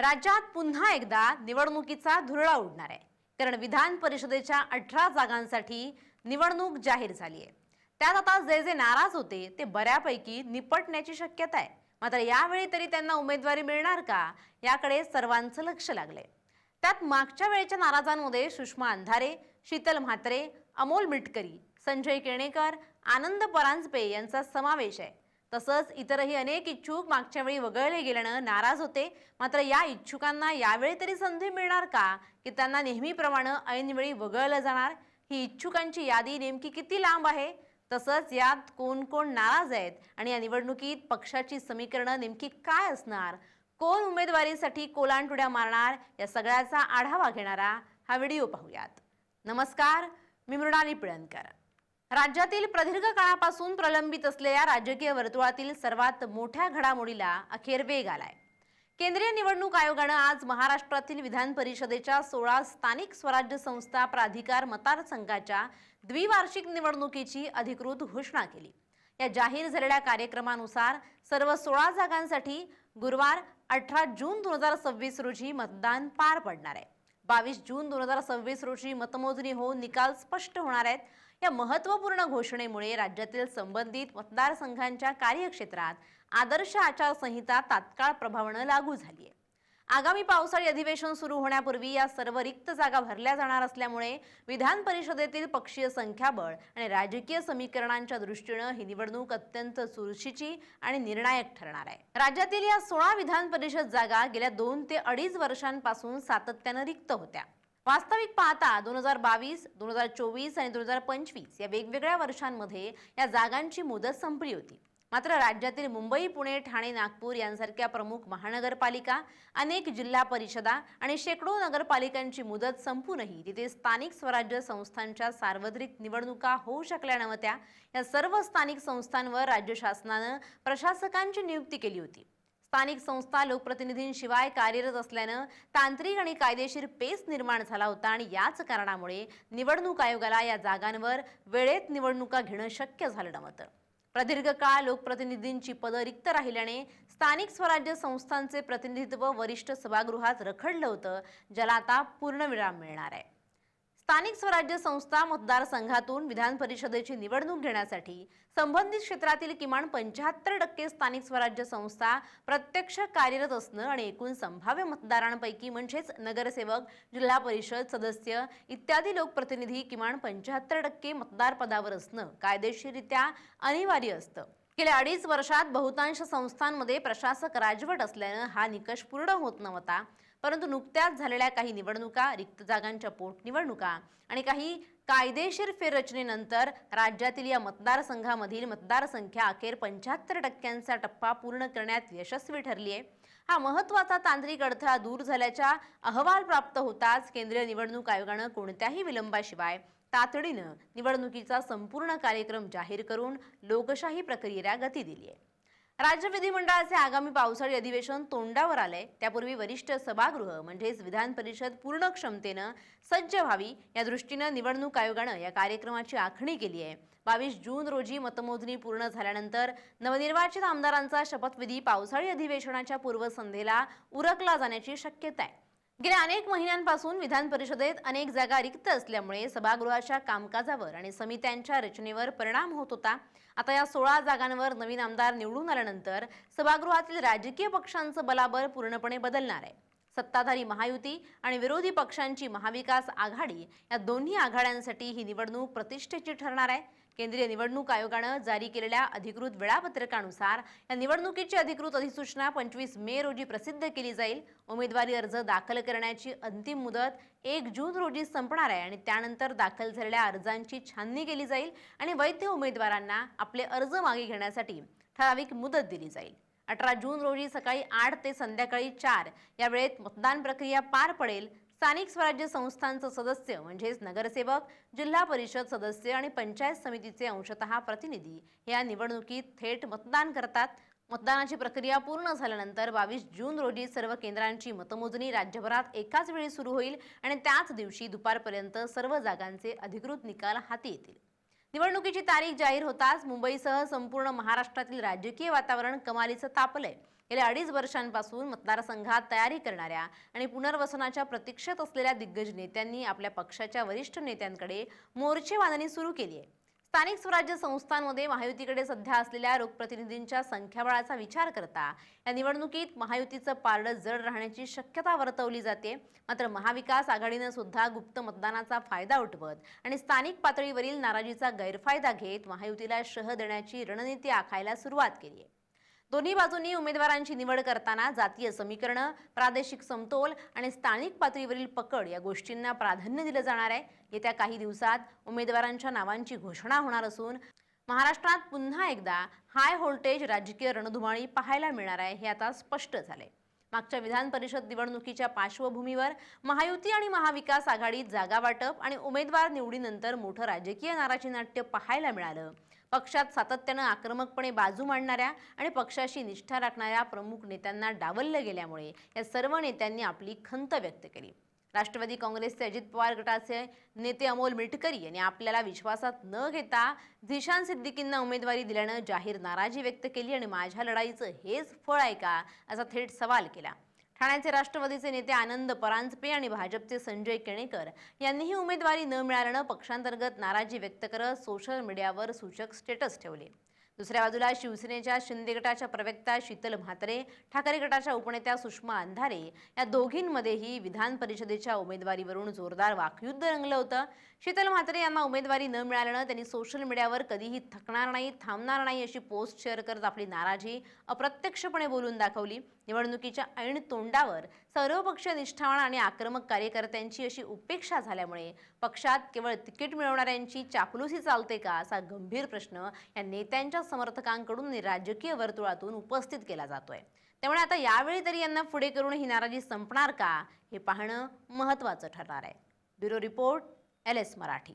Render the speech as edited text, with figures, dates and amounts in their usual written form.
राज्यात पुन्हा एकदा निवडणुकीचा धुरळा उडणार आहे। कारण विधान परिषदेच्या 18 जागांसाठी निवडणूक जाहीर झाली आहे। त्यात आता जे नाराज होते ते बऱ्यापैकी निपटण्याची शक्यता आहे। मात्र यावेळी तरी त्यांना उमेदवारी मिळणार का याकडे सर्वांचं लक्ष लागलंय। त्यात मागच्या वेळेच्या नाराजांमध्ये सुषमा अंधारे, शीतल म्हात्रे, अमोल मिटकरी, संजय केणेकर, आनंद परांजपे यांचा समावेश आहे। तसंच इतरही अनेक इच्छुक मागच्या वेळी वगळले गेल्यानं नाराज होते। मात्र या इच्छुकांना यावेळी तरी संधी मिळणार का की त्यांना नेहमीप्रमाणे ऐनवेळी वगळलं जाणार। ही इच्छुकांची यादी नेमकी किती लांब आहे, तसंच यात कोण कोण नाराज आहेत आणि या निवडणुकीत पक्षाची समीकरणं नेमकी काय असणार, कोण उमेदवारीसाठी कोलांटुड्या मारणार, या सगळ्याचा आढावा घेणारा हा व्हिडिओ पाहूयात। नमस्कार, मी मृणाली पिळणकर। राज्यातील प्रदीर्घ काळापासून प्रलंबित असलेल्या राजकीय वर्तुळातील सर्वात मोठ्या घडामोडीला अखेर वेग आलाय। केंद्रीय निवडणूक आयोगाने आज महाराष्ट्रातील विधान परिषदेच्या 16 स्थानिक स्वराज्य संस्था प्राधिकार मतदारसंघाच्या द्विवार्षिक निवडणुकीची अधिकृत घोषणा केली। या जाहीर झालेल्या कार्यक्रमानुसार सर्व 16 जागांसाठी गुरुवार 18 जून 2026 रोजी मतदान पार पडणार आहे। 22 जून 2026 रोजी मतमोजणी होऊन निकाल स्पष्ट होणार आहेत। या महत्त्वपूर्ण घोषणेमुळे राज्यातील संबंधित मतदारसंघांच्या कार्यक्षेत्रात आदर्श आचारसंहिता तात्काळ प्रभावाने लागू झाली आहे। आगामी पावसाळी अधिवेशन सुरू होण्यापूर्वी या सर्व रिक्त जागा भरल्या जाणार असल्यामुळे विधान परिषदेतील पक्षीय संख्याबळ आणि राजकीय समीकरणांच्या दृष्टीने ही निवडणूक अत्यंत चुरशीची आणि निर्णायक ठरणार आहे। राज्यातील या 16 विधान परिषद जागा गेल्या 2 ते 2.5 वर्षांपासून सातत्याने रिक्त होत्या। वास्तविक पाहता 2022, 2024 आणि 2025 या वेगवेगळ्या वर्षांमध्ये या जागांची मुदत संपली होती। मात्र राज्यातील मुंबई, पुणे, ठाणे, नागपूर यांसारख्या प्रमुख महानगरपालिका, अनेक जिल्हा परिषदा आणि शेकडो नगरपालिकांची मुदत संपूनही तिथे स्थानिक स्वराज्य संस्थांच्या सार्वत्रिक निवडणुका होऊ शकल्या नव्हत्या। या सर्व स्थानिक संस्थांवर राज्य शासनाने प्रशासकांची नियुक्ती केली होती। स्थानिक संस्था लोकप्रतिनिधींशिवाय कार्यरत असल्यानं तांत्रिक आणि कायदेशीर पेच निर्माण झाला होता आणि याच कारणामुळे निवडणूक आयोगाला या जागांवर वेळेत निवडणुका घेणं शक्य झालं नव्हतं। प्रदीर्घ काळ लोकप्रतिनिधींची पदं रिक्त राहिल्याने स्थानिक स्वराज्य संस्थांचे प्रतिनिधित्व वरिष्ठ सभागृहात रखडलं होतं, ज्याला आता पूर्णविराम मिळणार आहे। स्थानिक स्वराज्य संस्था मतदारसंघातून विधान परिषदेची निवडणूक घेण्यासाठी संबंधित क्षेत्रातील किमान 75% स्थानिक स्वराज्य संस्था प्रत्यक्ष कार्यरत असणं आणि एकूण संभाव्य मतदारांपैकी म्हणजेच नगरसेवक, जिल्हा परिषद सदस्य इत्यादी लोकप्रतिनिधी किमान 75% मतदार पदावर असणं कायदेशीररित्या अनिवार्य असतं। गेल्या 2.5 वर्षात बहुतांश संस्थांमध्ये प्रशासक राजवट असल्यानं हा निकष पूर्ण होत नव्हता। परंतु नुकत्याच झालेल्या काही निवडणुका, रिक्त जागांच्या पोटनिवडणुका आणि काही कायदेशीर फेररचनेनंतर राज्यातील या मतदारसंघामधील मतदारसंख्या अखेर 75%चा टप्पा पूर्ण करण्यात यशस्वी ठरली आहे। हा महत्त्वाचा तांत्रिक अडथळा दूर झाल्याचा अहवाल प्राप्त होताच केंद्रीय निवडणूक आयोगाने कोणत्याही विलंबाशिवाय तातडीनं निवडणुकीचा संपूर्ण कार्यक्रम जाहीर करून लोकशाही प्रक्रियेला गती दिली आहे। राज्य विधिमंडळाचे आगामी पावसाळी अधिवेशन तोंडावर आले त्यापूर्वी वरिष्ठ सभागृह म्हणजेच विधान परिषद पूर्ण क्षमतेने सज्ज व्हावी या दृष्टीने निवडणूक आयोगाने या कार्यक्रमाची आखणी केली आहे। 22 जून रोजी मतमोजणी पूर्ण झाल्यानंतर नवनिर्वाचित आमदारांचा शपथविधी पावसाळी अधिवेशनाच्या पूर्वसंध्येला उरकला जाण्याची शक्यता आहे। गेल्या अनेक महिन्यांपासून विधान परिषदेत अनेक जागा रिक्त असल्यामुळे सभागृहाच्या कामकाजावर आणि समित्यांच्या रचनेवर परिणाम होत होता। आता या 16 जागांवर नवीन आमदार निवडून आल्यानंतर सभागृहातील राजकीय पक्षांचं बलाबल पूर्णपणे बदलणार आहे। सत्ताधारी महायुती आणि विरोधी पक्षांची महाविकास आघाडी या दोन्ही आघाड्यांसाठी ही निवडणूक प्रतिष्ठेची ठरणार आहे। केंद्रीय निवडणूक आयोगाने जारी केलेल्या अधिकृत वेळापत्रकानुसार या निवडणुकीची अधिकृत अधिसूचना 25 मे रोजी प्रसिद्ध केली जाईल। उमेदवारी अर्ज दाखल करण्याची अंतिम मुदत 1 जून रोजी संपणार आहे आणि त्यानंतर दाखल झालेल्या अर्जांची छाननी केली जाईल आणि वैध उमेदवारांना आपले अर्ज मागे घेण्यासाठी ठराविक मुदत दिली जाईल। 18 जून रोजी सकाळी 8 ते संध्याकाळी 4 या वेळेत मतदान प्रक्रिया पार पडेल। स्थानिक स्वराज्य संस्थांचे सदस्य म्हणजेच नगरसेवक, जिल्हा परिषद सदस्य आणि पंचायत समितीचे अंशतः प्रतिनिधी या निवडणुकीत थेट मतदान करतात। मतदानाची प्रक्रिया पूर्ण झाल्यानंतर 22 जून रोजी सर्व केंद्रांची मतमोजणी राज्यभरात एकाच वेळी सुरू होईल आणि त्याच दिवशी दुपारपर्यंत सर्व जागांचे अधिकृत निकाल हाती येतील। निवडणुकीची तारीख जाहीर होताच मुंबईसह संपूर्ण महाराष्ट्रातील राजकीय वातावरण कमालीचं तापलंय। गेल्या 2.5 वर्षांपासून मतदारसंघात तयारी करणाऱ्या आणि पुनर्वसनाच्या प्रतीक्षेत असलेल्या दिग्गज नेत्यांनी आपल्या पक्षाच्या वरिष्ठ नेत्यांकडे मोर्चे बांधणी सुरू केली आहे. स्थानिक स्वराज्य संस्थांमध्ये महायुतीकडे सध्या असलेल्या लोकप्रतिनिधींच्या संख्याबळाचा विचार करता या निवडणुकीत महायुतीचं पारडं जड राहण्याची शक्यता वर्तवली जाते. मात्र महाविकास आघाडीनं सुद्धा गुप्त मतदानाचा फायदा उठवत आणि स्थानिक पातळीवरील नाराजीचा गैरफायदा घेत महायुतीला शह देण्याची रणनीती आखायला सुरुवात केली आहे. दोन्ही बाजूंनी उमेदवारांची निवड करताना जातीय समीकरणं, प्रादेशिक समतोल आणि स्थानिक पातळीवरील पकड या गोष्टींना प्राधान्य दिलं जाणार आहे. येत्या काही दिवसात उमेदवारांच्या नावांची घोषणा होणार असून महाराष्ट्रात पुन्हा एकदा हाय व्होल्टेज राजकीय रणधुमाळी पाहायला मिळणार आहे हे आता स्पष्ट झालंय. मागच्या विधान परिषद निवडणुकीच्या पार्श्वभूमीवर महायुती आणि महाविकास आघाडीत जागा वाटप आणि उमेदवार निवडीनंतर मोठं राजकीय नाराजी नाट्य पाहायला मिळालं. पक्षात सातत्यानं आक्रमकपणे बाजू मांडणाऱ्या आणि पक्षाशी निष्ठा राखणाऱ्या प्रमुख नेत्यांना डावललं गेल्यामुळे या सर्व नेत्यांनी आपली खंत व्यक्त केली. राष्ट्रवादी काँग्रेसचे अजित पवार गटाचे नेते अमोल मिटकरी यांनी आपल्याला विश्वासात न घेता झिशान सिद्दीकींना उमेदवारी दिल्यानं जाहीर नाराजी व्यक्त केली आणि माझ्या लढाईचं हेच फळ आहे का असा थेट सवाल केला. ठाण्याचे राष्ट्रवादीचे नेते आनंद परांजपे आणि भाजपचे संजय केणेकर यांनीही उमेदवारी न मिळाल्यानं पक्षांतर्गत नाराजी व्यक्त करत सोशल मीडियावर सूचक स्टेटस ठेवले. दुसऱ्या बाजूला शिवसेनेच्या शिंदे गटाच्या प्रवक्त्या शीतल म्हात्रे, ठाकरे गटाच्या उपनेत्या सुषमा अंधारे या दोघींमध्येही विधान परिषदेच्या उमेदवारीवरून जोरदार वाकयुद्ध रंगलं होतं. शीतल म्हात्रे यांना उमेदवारी न मिळाल्यानं त्यांनी सोशल मीडियावर कधीही थकणार नाही, थांबणार नाही अशी पोस्ट शेअर करत आपली नाराजी अप्रत्यक्षपणे बोलून दाखवली. निवडणुकीच्या ऐन तोंडावर सर्वपक्षीय निष्ठावान आणि आक्रमक कार्यकर्त्यांची अशी उपेक्षा झाल्यामुळे पक्षात केवळ तिकीट मिळवणाऱ्यांची चापलुसी चालते का असा गंभीर प्रश्न या नेत्यांच्या समर्थकांकडून राजकीय वर्तुळातून उपस्थित केला जातोय. त्यामुळे आता यावेळी तरी यांना पुढे करून ही नाराजी संपणार का हे पाहणं महत्त्वाचं ठरणार आहे. Bureau report, LS Marathi.